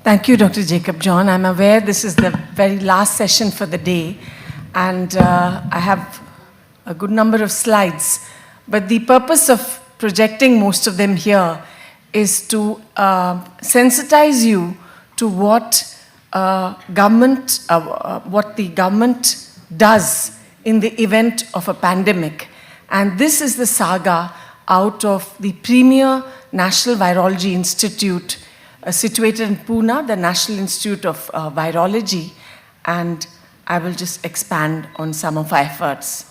Thank you, Dr. Jacob John. I'm aware this is the very last session for the day, and I have a good number of slides. But the purpose of projecting most of them here is to sensitize you to what what the government does in the event of a pandemic. And this is the saga out of the premier National Virology Institute situated in Pune, the National Institute of Virology, and I will just expand on some of our efforts.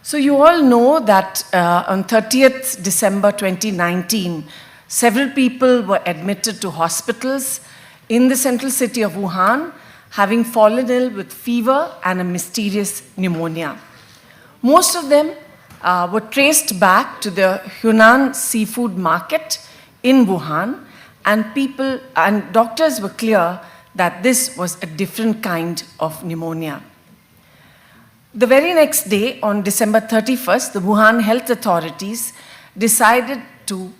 So you all know that on 30th December 2019, several people were admitted to hospitals in the central city of Wuhan, having fallen ill with fever and a mysterious pneumonia. Most of them were traced back to the Hunan seafood market in Wuhan, and doctors were clear that this was a different kind of pneumonia. The very next day, on December 31st, the Wuhan health authorities decided to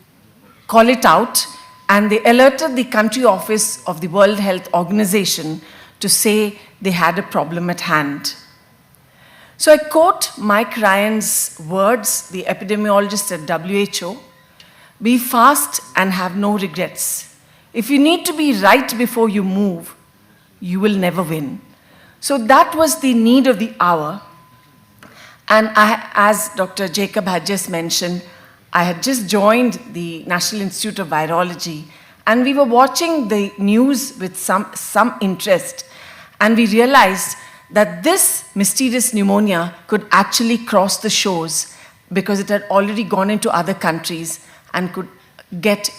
call it out, and they alerted the country office of the World Health Organization to say they had a problem at hand. So I quote Mike Ryan's words, the epidemiologist at WHO: "Be fast and have no regrets. If you need to be right before you move, you will never win." So that was the need of the hour. And as Dr. Jacob had just mentioned, I had just joined the National Institute of Virology, and we were watching the news with some interest, and we realized that this mysterious pneumonia could actually cross the shores because it had already gone into other countries and could get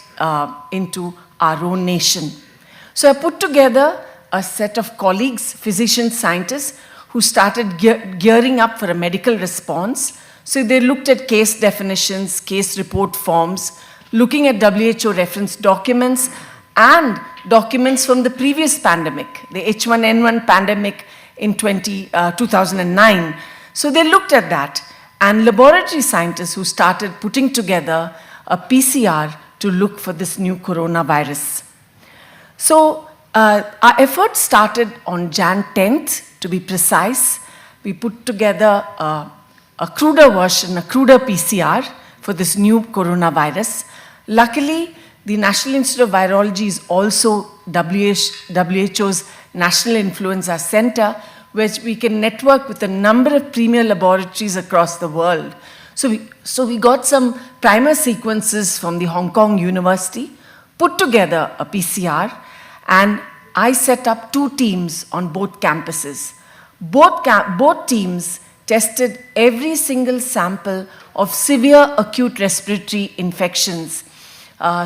into our own nation. So I put together a set of colleagues, physicians, scientists, who started gearing up for a medical response. So they looked at case definitions, case report forms, looking at WHO reference documents and documents from the previous pandemic, the H1N1 pandemic in 2009. So they looked at that, and laboratory scientists who started putting together a PCR to look for this new coronavirus. So our effort started on Jan 10th, to be precise. We put together a cruder version, a cruder PCR for this new coronavirus. Luckily, the National Institute of Virology is also WHO's National Influenza Center, which we can network with a number of premier laboratories across the world. So we got some primer sequences from the Hong Kong University, put together a PCR, and I set up 2 teams on both campuses. Both teams tested every single sample of severe acute respiratory infections,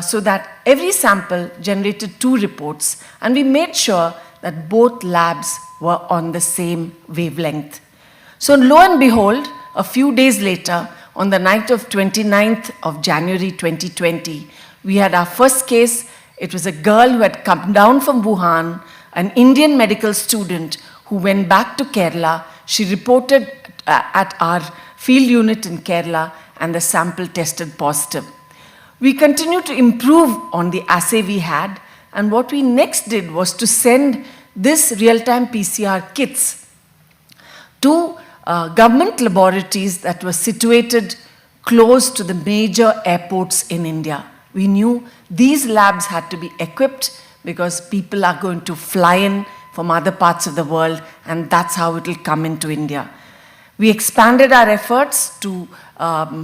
so that every sample generated 2 reports, and we made sure that both labs were on the same wavelength. So lo and behold, a few days later, on the night of 29th of January 2020, we had our first case. It was a girl who had come down from Wuhan, an Indian medical student who went back to Kerala. She reported at our field unit in Kerala, and the sample tested positive. We continued to improve on the assay we had, and what we next did was to send this real-time PCR kits to government laboratories that were situated close to the major airports in India. We knew these labs had to be equipped because people are going to fly in from other parts of the world, and that's how it will come into India. We expanded our efforts to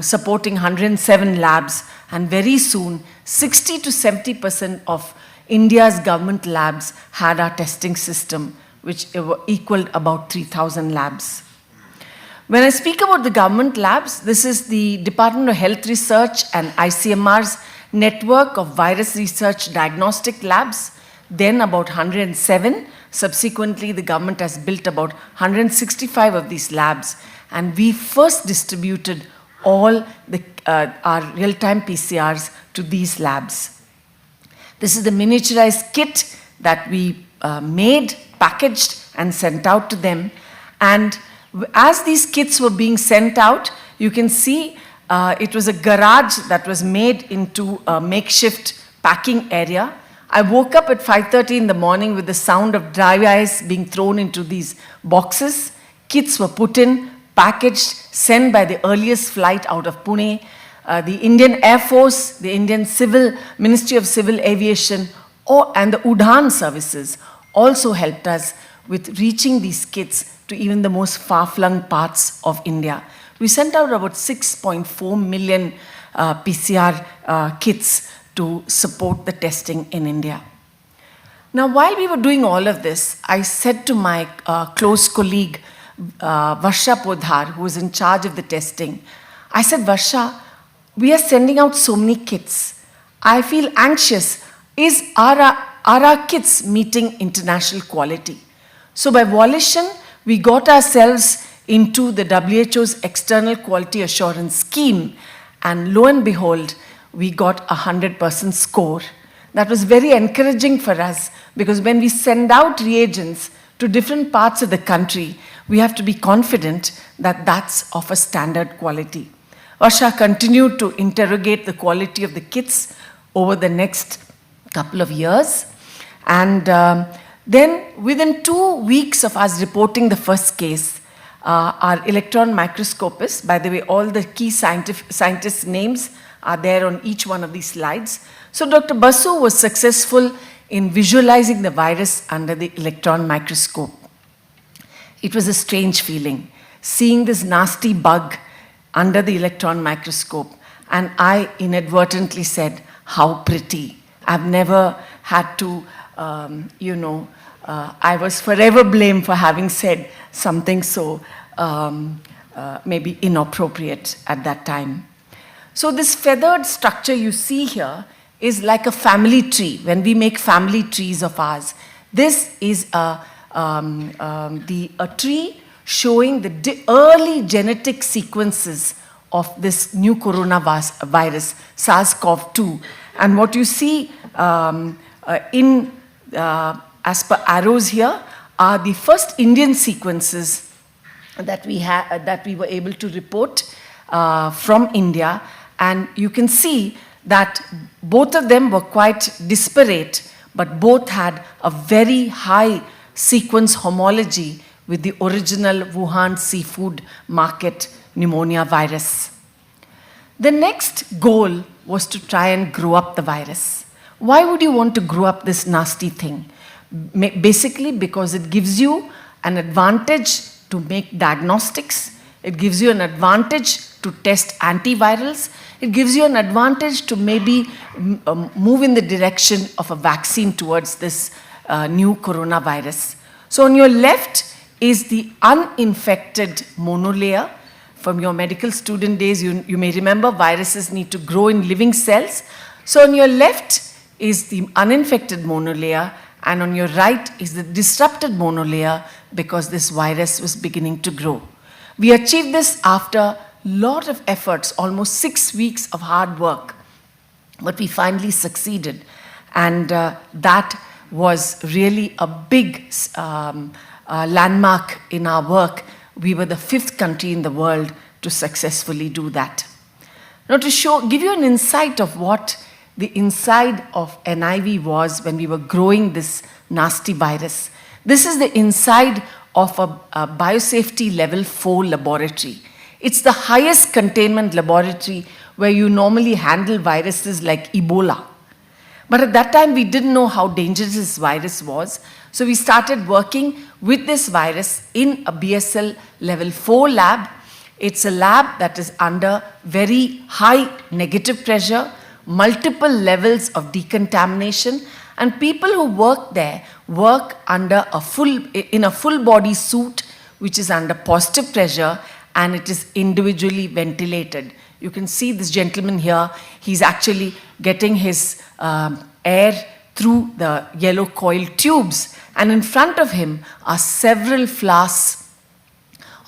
supporting 107 labs, and very soon 60 to 70% of India's government labs had our testing system, which equaled about 3,000 labs. When I speak about the government labs, this is the Department of Health Research and ICMR's network of virus research diagnostic labs, then about 107. Subsequently, the government has built about 165 of these labs, and we first distributed all our real-time PCRs to these labs. This is the miniaturized kit that we made, packaged, and sent out to them. And as these kits were being sent out, you can see it was a garage that was made into a makeshift packing area. I woke up at 5:30 in the morning with the sound of dry ice being thrown into these boxes. Kits were put in, packaged, sent by the earliest flight out of Pune. The Indian Air Force, the Indian Ministry of Civil Aviation, and the Udaan services also helped us with reaching these kits to even the most far-flung parts of India. We sent out about 6.4 million PCR kits to support the testing in India. Now, while we were doing all of this, I said to my close colleague, Varsha Podhar, who was in charge of the testing, I said, Varsha, we are sending out so many kits. I feel anxious. Are our kits meeting international quality? So by volition, we got ourselves into the WHO's external quality assurance scheme, and lo and behold, we got a 100% score. That was very encouraging for us, because when we send out reagents to different parts of the country, we have to be confident that that's of a standard quality. Varsha continued to interrogate the quality of the kits over the next couple of years. And then within 2 weeks of us reporting the first case, our electron microscopist, by the way, all the key scientists' names are there on each one of these slides. So Dr. Basu was successful in visualizing the virus under the electron microscope. It was a strange feeling, seeing this nasty bug under the electron microscope. And I inadvertently said, how pretty. I've never had to, I was forever blamed for having said something so maybe inappropriate at that time. So this feathered structure you see here is like a family tree. When we make family trees of ours, this is a tree showing the early genetic sequences of this new coronavirus, SARS-CoV-2. And what you see as per arrows here are the first Indian sequences that we were able to report from India. And you can see that both of them were quite disparate, but both had a very high sequence homology with the original Wuhan seafood market pneumonia virus. The next goal was to try and grow up the virus. Why would you want to grow up this nasty thing? Basically because it gives you an advantage to make diagnostics. It gives you an advantage to test antivirals. It gives you an advantage to maybe move in the direction of a vaccine towards this new coronavirus. So on your left is the uninfected monolayer. From your medical student days, you may remember viruses need to grow in living cells. So on your left is the uninfected monolayer, and on your right is the disrupted monolayer, because this virus was beginning to grow. We achieved this after a lot of efforts, almost 6 weeks of hard work, but we finally succeeded. And that was really a big landmark in our work. We were the 5th country in the world to successfully do that. Now to give you an insight of what the inside of NIV was when we were growing this nasty virus. This is the inside of a biosafety level 4 laboratory. It's the highest containment laboratory where you normally handle viruses like Ebola. But at that time, we didn't know how dangerous this virus was. So we started working with this virus in a BSL level 4 lab. It's a lab that is under very high negative pressure, multiple levels of decontamination, and people who work there work under in a full body suit, which is under positive pressure, and it is individually ventilated. You can see this gentleman here, he's actually getting his air through the yellow coil tubes, and in front of him are several flasks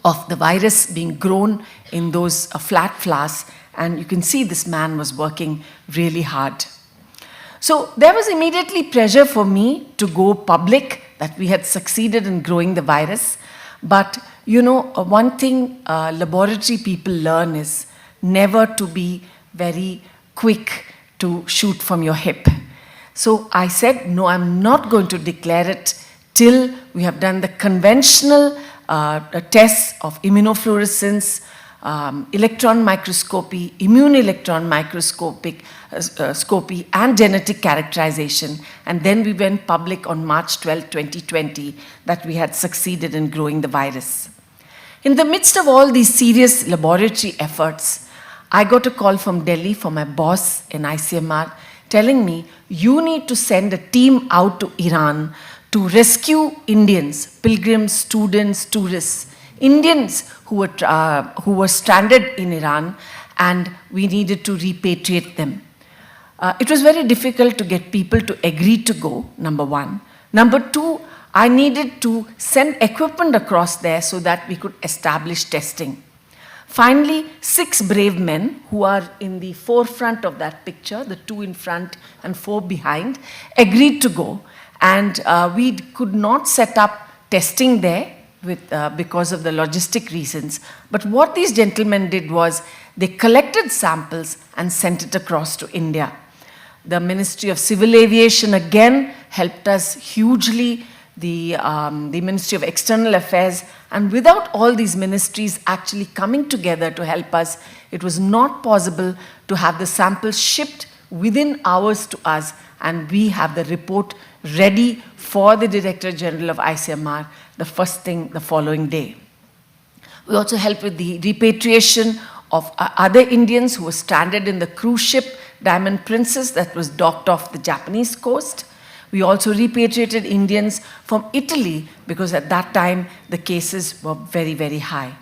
of the virus being grown in those flat flasks, and you can see this man was working really hard. So there was immediately pressure for me to go public that we had succeeded in growing the virus. But you know, one thing laboratory people learn is never to be very quick to shoot from your hip. So I said, no, I'm not going to declare it till we have done the conventional tests of immunofluorescence, electron microscopy, immune electron microscopy, and genetic characterization. And then we went public on March 12, 2020, that we had succeeded in growing the virus. In the midst of all these serious laboratory efforts, I got a call from Delhi from my boss in ICMR telling me, you need to send a team out to Iran to rescue Indians, pilgrims, students, tourists, Indians who were stranded in Iran, and we needed to repatriate them. It was very difficult to get people to agree to go, number one. Number two, I needed to send equipment across there so that we could establish testing. Finally, 6 brave men who are in the forefront of that picture, the 2 in front and 4 behind, agreed to go. And we could not set up testing there because of the logistic reasons. But what these gentlemen did was they collected samples and sent it across to India. The Ministry of Civil Aviation again helped us hugely, the Ministry of External Affairs, and without all these ministries actually coming together to help us, it was not possible to have the samples shipped within hours to us, and we have the report ready for the Director General of ICMR the first thing the following day. We also helped with the repatriation of other Indians who were stranded in the cruise ship Diamond Princess that was docked off the Japanese coast. We also repatriated Indians from Italy because at that time the cases were very, very high.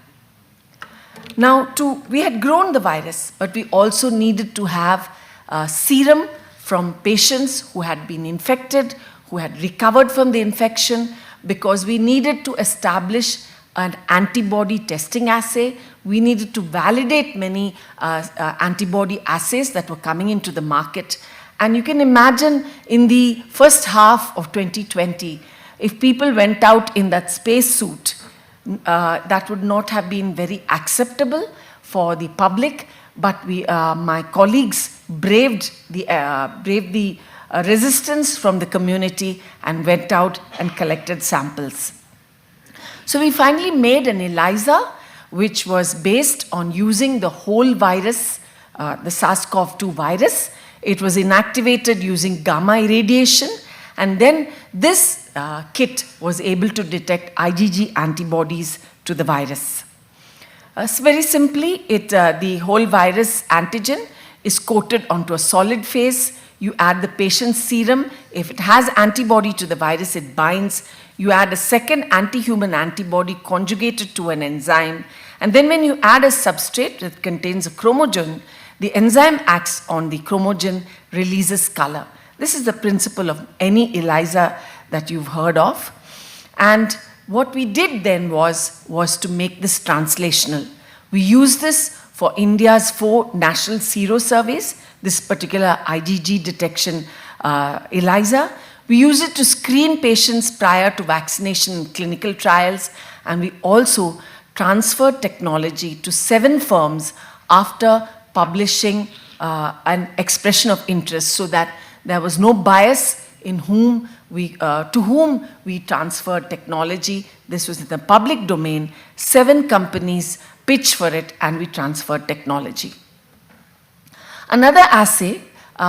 Now, we had grown the virus, but we also needed to have serum from patients who had been infected, who had recovered from the infection, because we needed to establish an antibody testing assay. We needed to validate many antibody assays that were coming into the market. And you can imagine in the first half of 2020, if people went out in that spacesuit, that would not have been very acceptable for the public. But my colleagues braved the resistance from the community and went out and collected samples. So we finally made an ELISA, which was based on using the whole virus, the SARS-CoV-2 virus. It was inactivated using gamma irradiation, and then this kit was able to detect IgG antibodies to the virus. So very simply, the whole virus antigen is coated onto a solid phase. You add the patient's serum. If it has antibody to the virus, it binds. You add a second anti-human antibody conjugated to an enzyme. And then when you add a substrate that contains a chromogen, the enzyme acts on the chromogen, releases color. This is the principle of any ELISA that you've heard of. And what we did then was to make this translational. We used this for India's 4 national sero surveys, this particular IgG detection ELISA. We use it to screen patients prior to vaccination in clinical trials, and we also transferred technology to 7 firms after publishing an expression of interest, so that there was no bias in to whom we transferred technology. This was in the public domain. 7 companies pitched for it, and we transferred technology. Another assay,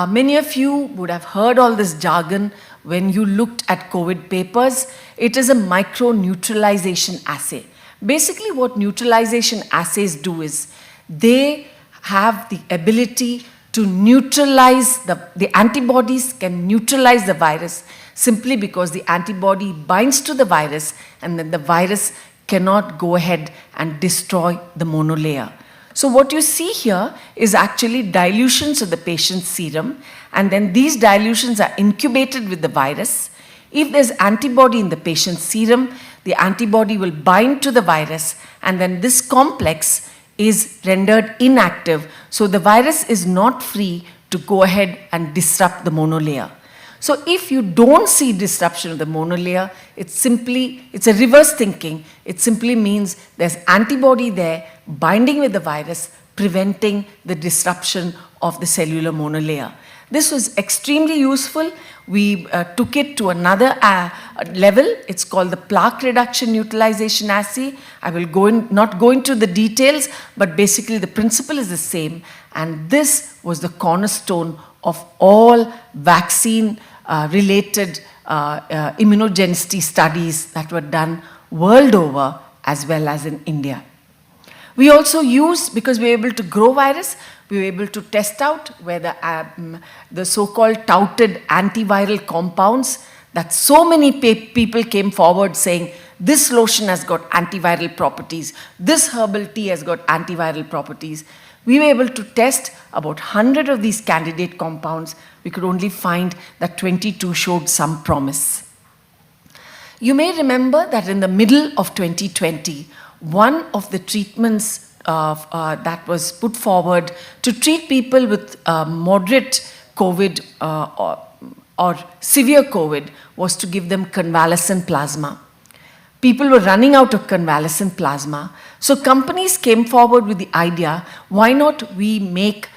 many of you would have heard all this jargon when you looked at COVID papers. It is a microneutralization assay. Basically, what neutralization assays do is they have the ability to neutralize the antibodies can neutralize the virus simply because the antibody binds to the virus, and then the virus cannot go ahead and destroy the monolayer. So what you see here is actually dilutions of the patient's serum, and then these dilutions are incubated with the virus. If there's antibody in the patient's serum, the antibody will bind to the virus, and then this complex is rendered inactive, so the virus is not free to go ahead and disrupt the monolayer. So if you don't see disruption of the monolayer, it's a reverse thinking. It simply means there's antibody there binding with the virus, preventing the disruption of the cellular monolayer. This was extremely useful. We took it to another level. It's called the plaque reduction neutralization assay. I will not go into the details, but basically the principle is the same. And this was the cornerstone of all vaccine related immunogenicity studies that were done world over as well as in India. We also used, because we were able to grow virus, we were able to test out whether the so-called touted antiviral compounds that so many people came forward saying, this lotion has got antiviral properties, this herbal tea has got antiviral properties. We were able to test about 100 of these candidate compounds. We could only find that 22 showed some promise. You may remember that in the middle of 2020, one of the treatments that was put forward to treat people with moderate COVID or severe COVID was to give them convalescent plasma. People were running out of convalescent plasma. So companies came forward with the idea, why not we make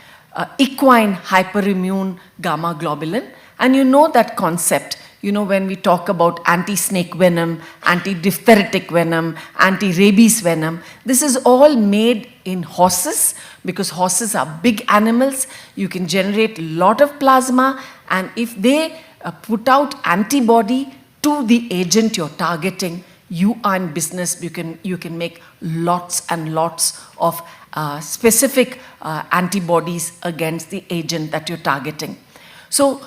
equine hyperimmune gamma globulin? And you know that concept. You know, when we talk about anti-snake venom, anti-diphtheritic venom, anti-rabies venom, this is all made in horses, because horses are big animals. You can generate a lot of plasma, and if they put out antibody to the agent you're targeting, you are in business. You can make lots and lots of specific antibodies against the agent that you're targeting. So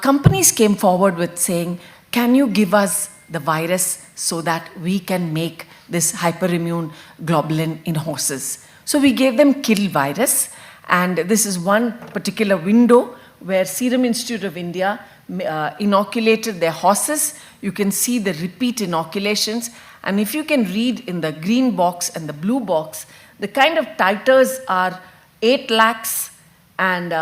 companies came forward with saying, can you give us the virus so that we can make this hyperimmune globulin in horses? So we gave them kill virus, and this is one particular window where Serum Institute of India inoculated their horses. You can see the repeat inoculations, and if you can read in the green box and the blue box, the kind of titers are 8 lakhs and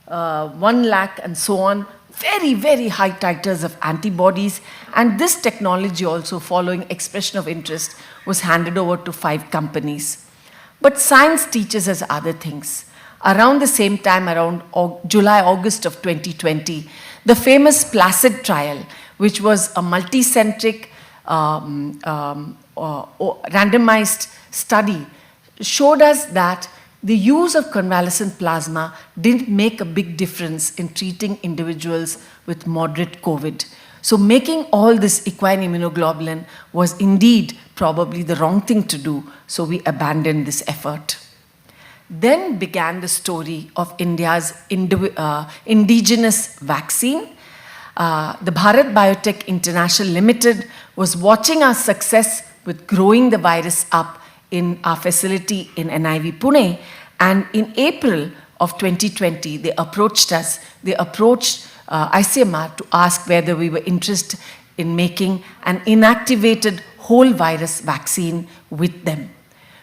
1 lakh and so on. Very, very high titers of antibodies, and this technology also, following expression of interest, was handed over to 5 companies. But science teaches us other things. Around the same time, around July, August of 2020, the famous PLACID trial, which was a multicentric randomized study, showed us that the use of convalescent plasma didn't make a big difference in treating individuals with moderate COVID. So making all this equine immunoglobulin was indeed probably the wrong thing to do, so we abandoned this effort. Then began the story of India's indigenous vaccine. The Bharat Biotech International Limited was watching our success with growing the virus up in our facility in NIV Pune, and in April of 2020, they approached us. They approached ICMR to ask whether we were interested in making an inactivated whole virus vaccine with them.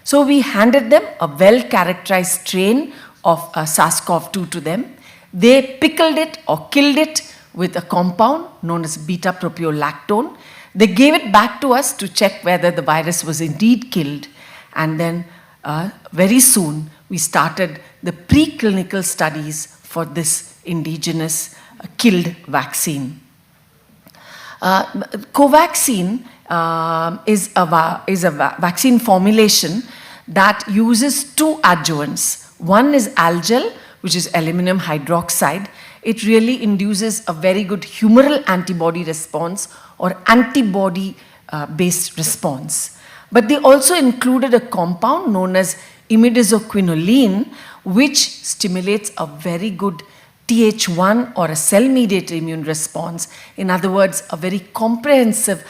So we handed them a well-characterized strain of SARS-CoV-2 to them. They pickled it or killed it with a compound known as beta-propiolactone. They gave it back to us to check whether the virus was indeed killed. And then very soon, we started the preclinical studies for this indigenous killed vaccine. Covaxin is a vaccine formulation that uses 2 adjuvants. One is Algel, which is aluminum hydroxide. It really induces a very good humoral antibody response or antibody-based response. But they also included a compound known as imidazoquinoline, which stimulates a very good Th1 or a cell-mediated immune response. In other words, a very comprehensive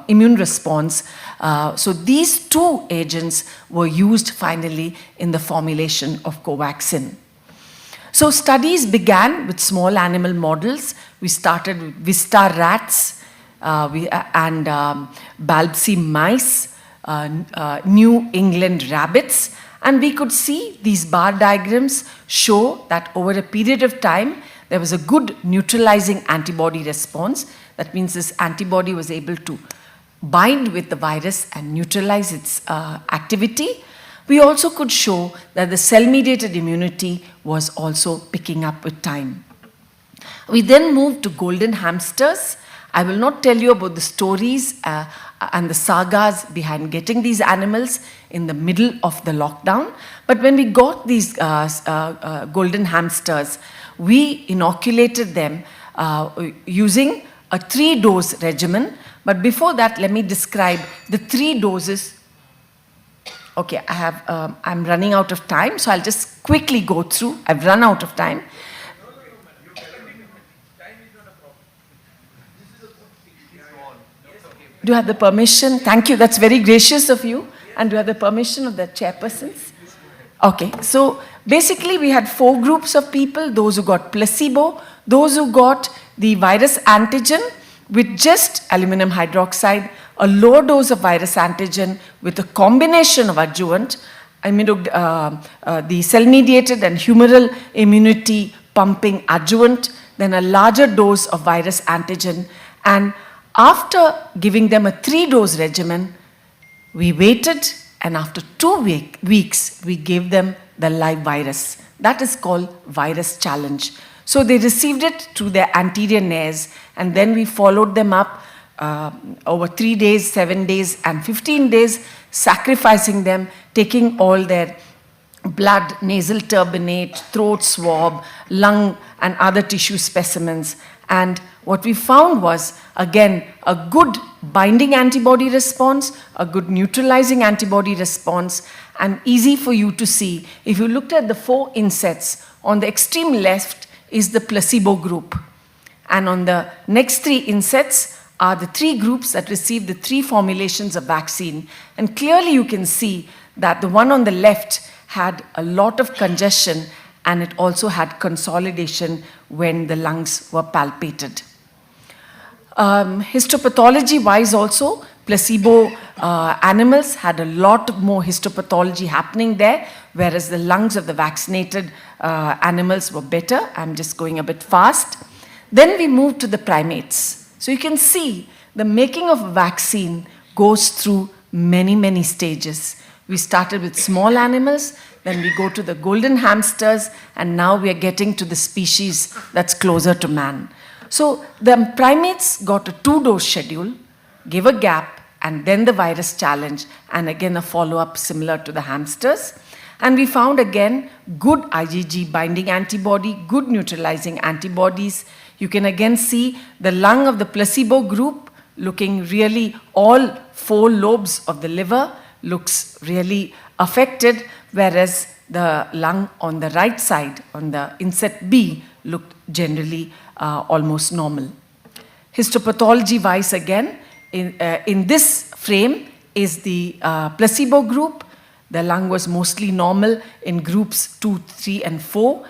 immune response. So these 2 agents were used finally in the formulation of Covaxin. So studies began with small animal models. We started with Wistar rats and Balbsi mice, New England rabbits, and we could see these bar diagrams show that over a period of time, there was a good neutralizing antibody response. That means this antibody was able to bind with the virus and neutralize its activity. We also could show that the cell-mediated immunity was also picking up with time. We then moved to golden hamsters. I will not tell you about the stories and the sagas behind getting these animals in the middle of the lockdown. But when we got these golden hamsters, we inoculated them using a 3-dose regimen. But before that, let me describe the 3 doses. Okay, I'm running out of time, so I'll just quickly go through. I've run out of time. Do you have the permission? Thank you, that's very gracious of you. And do you have the permission of the chairpersons? Okay, so basically we had 4 groups of people, those who got placebo, those who got the virus antigen with just aluminum hydroxide, a low dose of virus antigen with a combination of adjuvant, the cell-mediated and humoral immunity pumping adjuvant, then a larger dose of virus antigen. And after giving them a 3-dose regimen, we waited, and after 2 weeks, we gave them the live virus. That is called virus challenge. So they received it through their anterior nares, and then we followed them up over 3 days, 7 days, and 15 days, sacrificing them, taking all their blood, nasal turbinate, throat swab, lung, and other tissue specimens. And what we found was, again, a good binding antibody response, a good neutralizing antibody response, and easy for you to see. If you looked at the 4 insets, on the extreme left is the placebo group. And on the next 3 insets are the 3 groups that received the 3 formulations of vaccine. And clearly you can see that the one on the left had a lot of congestion, and it also had consolidation when the lungs were palpated. Histopathology-wise also, placebo animals had a lot more histopathology happening there, whereas the lungs of the vaccinated animals were better. I'm just going a bit fast. Then we moved to the primates. So you can see the making of a vaccine goes through many, many stages. We started with small animals, then we go to the golden hamsters, and now we are getting to the species that's closer to man. So the primates got a 2-dose schedule, gave a gap, and then the virus challenge, and again a follow-up similar to the hamsters. And we found again good IgG binding antibody, good neutralizing antibodies. You can again see the lung of the placebo group looking really, all 4 lobes of the liver looks really affected, whereas the lung on the right side, on the inset B, looked generally almost normal. Histopathology-wise again, in this frame is the placebo group. The lung was mostly normal in groups 2, 3, and 4.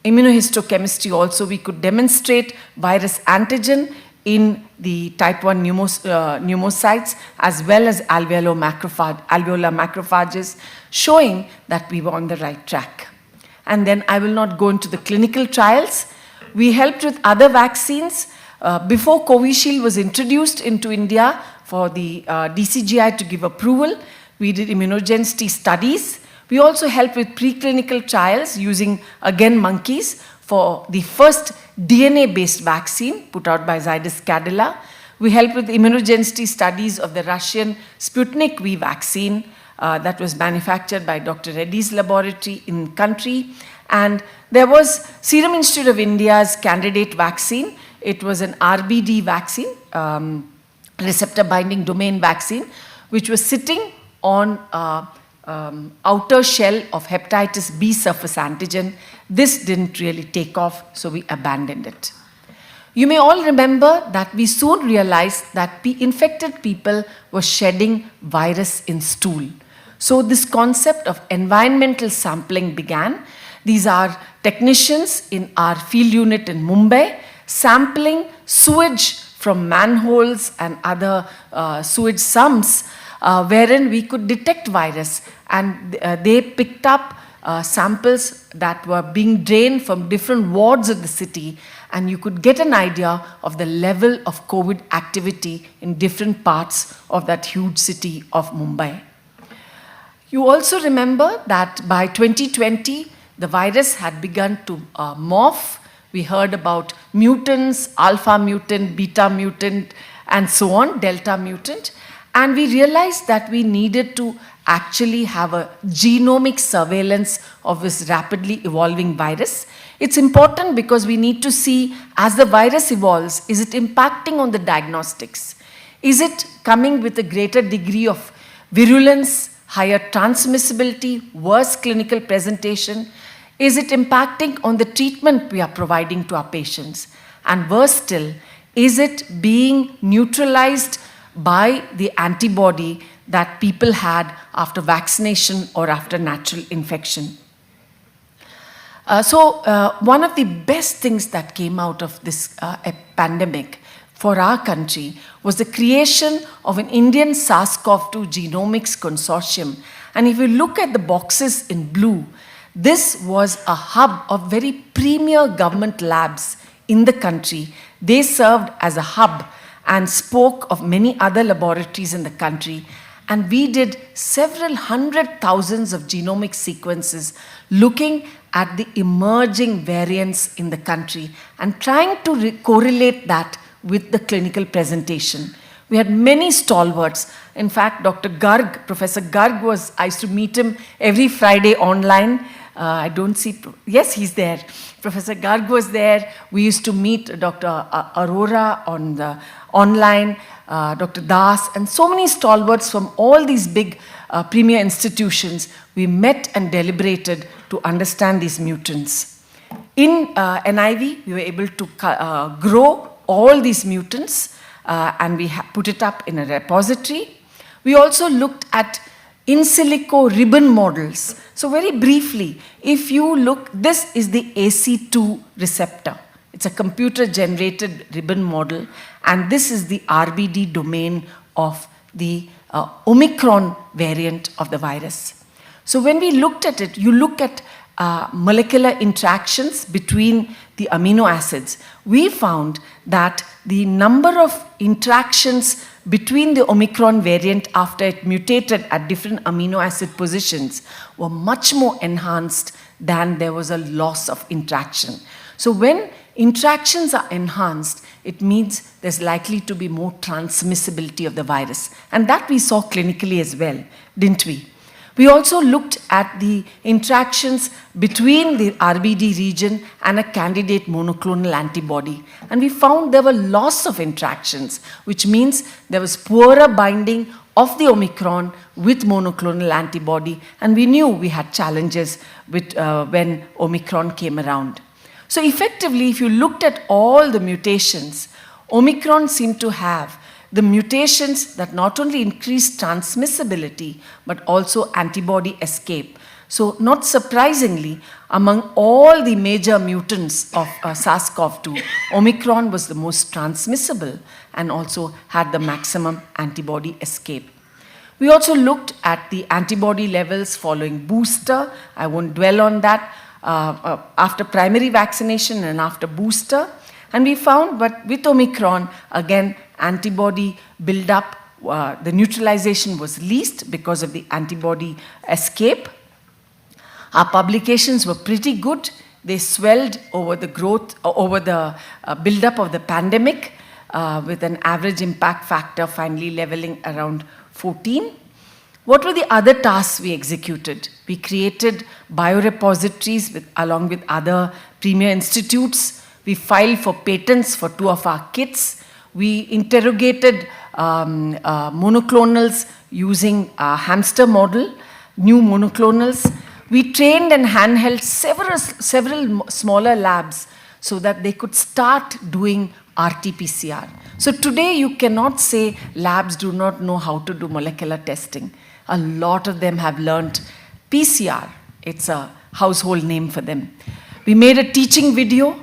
Immunohistochemistry also, we could demonstrate virus antigen in the type 1 pneumocytes as well as alveolar macrophages, showing that we were on the right track. And then I will not go into the clinical trials. We helped with other vaccines. Before Covishield was introduced into India for the DCGI to give approval, we did immunogenicity studies. We also helped with preclinical trials using, again, monkeys for the first DNA-based vaccine put out by Zydus Cadila. We helped with immunogenicity studies of the Russian Sputnik V vaccine that was manufactured by Dr. Reddy's laboratory in country. And there was Serum Institute of India's candidate vaccine. It was an RBD vaccine, receptor binding domain vaccine, which was sitting on outer shell of hepatitis B surface antigen. This didn't really take off, so we abandoned it. You may all remember that we soon realized that infected people were shedding virus in stool. So this concept of environmental sampling began. These are technicians in our field unit in Mumbai sampling sewage from manholes and other sewage sumps wherein we could detect virus, and they picked up samples that were being drained from different wards of the city, and you could get an idea of the level of COVID activity in different parts of that huge city of Mumbai. You also remember that by 2020, the virus had begun to morph. We heard about mutants, alpha mutant, beta mutant, and so on, delta mutant. And we realized that we needed to actually have a genomic surveillance of this rapidly evolving virus. It's important because we need to see, as the virus evolves, is it impacting on the diagnostics? Is it coming with a greater degree of virulence, higher transmissibility, worse clinical presentation? Is it impacting on the treatment we are providing to our patients? And worse still, is it being neutralized by the antibody that people had after vaccination or after natural infection? One of the best things that came out of this pandemic for our country was the creation of an Indian SARS-CoV-2 Genomics Consortium. And if you look at the boxes in blue, this was a hub of very premier government labs in the country. They served as a hub and spoke of many other laboratories in the country. And we did several hundred thousands of genomic sequences looking at the emerging variants in the country and trying to correlate that with the clinical presentation. We had many stalwarts. In fact, Dr. Garg, Professor Garg I used to meet him every Friday online. I don't see, yes, he's there. Professor Garg was there. We used to meet Dr. Arora on the online, Dr. Das, and so many stalwarts from all these big premier institutions. We met and deliberated to understand these mutants. In NIV, we were able to grow all these mutants and we put it up in a repository. We also looked at in silico ribbon models. So very briefly, if you look, this is the AC2 receptor. It's a computer-generated ribbon model, and this is the RBD domain of the Omicron variant of the virus. So when we looked at it, you look at molecular interactions between the amino acids. We found that the number of interactions between the Omicron variant after it mutated at different amino acid positions were much more enhanced than there was a loss of interaction. So when interactions are enhanced, it means there's likely to be more transmissibility of the virus. And that we saw clinically as well, didn't we? We also looked at the interactions between the RBD region and a candidate monoclonal antibody. And we found there were loss of interactions, which means there was poorer binding of the Omicron with monoclonal antibody. And we knew we had challenges with, when Omicron came around. So effectively, if you looked at all the mutations, Omicron seemed to have the mutations that not only increase transmissibility, but also antibody escape. So not surprisingly, among all the major mutants of SARS-CoV-2, Omicron was the most transmissible and also had the maximum antibody escape. We also looked at the antibody levels following booster. I won't dwell on that. After primary vaccination and after booster. And we found, but with Omicron, again, antibody buildup, the neutralization was least because of the antibody escape. Our publications were pretty good. They swelled over the growth, over the buildup of the pandemic with an average impact factor finally leveling around 14. What were the other tasks we executed? We created biorepositories along with other premier institutes. We filed for patents for 2 of our kits. We interrogated monoclonals using a hamster model, new monoclonals. We trained and handheld several smaller labs so that they could start doing RT-PCR. So today you cannot say labs do not know how to do molecular testing. A lot of them have learned PCR. It's a household name for them. We made a teaching video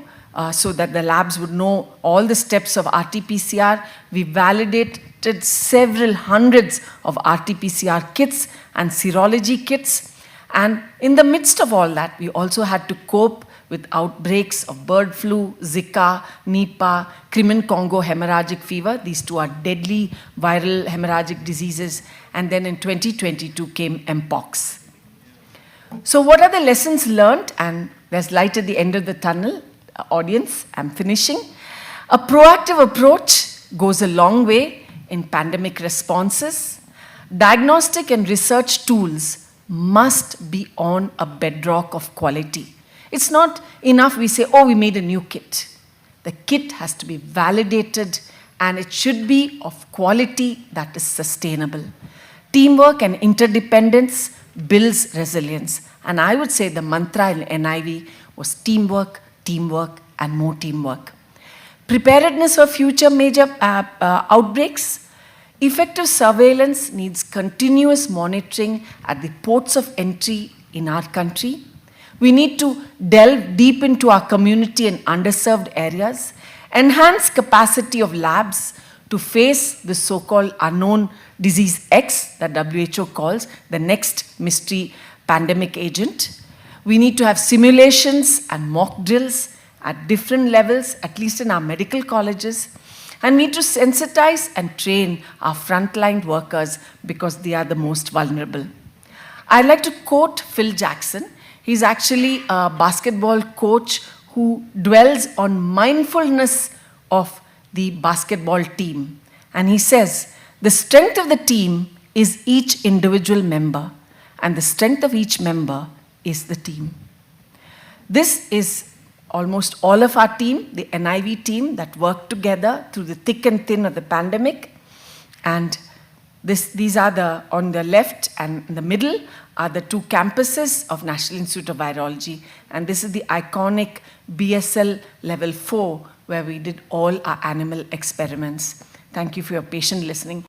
so that the labs would know all the steps of RT-PCR. We validated several hundreds of RT-PCR kits and serology kits. And in the midst of all that, we also had to cope with outbreaks of bird flu, Zika, Nipah, Crimean-Congo hemorrhagic fever. These 2 are deadly viral hemorrhagic diseases. And then in 2022 came Mpox. So what are the lessons learned? And there's light at the end of the tunnel. Audience, I'm finishing. A proactive approach goes a long way in pandemic responses. Diagnostic and research tools must be on a bedrock of quality. It's not enough we say, oh, we made a new kit. The kit has to be validated and it should be of quality that is sustainable. Teamwork and interdependence builds resilience. And I would say the mantra in NIV was teamwork, teamwork, and more teamwork. Preparedness for future major outbreaks. Effective surveillance needs continuous monitoring at the ports of entry in our country. We need to delve deep into our community and underserved areas, enhance capacity of labs to face the so-called unknown disease X that WHO calls the next mystery pandemic agent. We need to have simulations and mock drills at different levels, at least in our medical colleges, and we need to sensitize and train our frontline workers because they are the most vulnerable. I'd like to quote Phil Jackson. He's actually a basketball coach who dwells on mindfulness of the basketball team. And he says, the strength of the team is each individual member, and the strength of each member is the team. This is almost all of our team, the NIV team that worked together through the thick and thin of the pandemic. And these are on the left and in the middle are the two campuses of National Institute of Virology. And this is the iconic BSL level 4 where we did all our animal experiments. Thank you for your patient listening.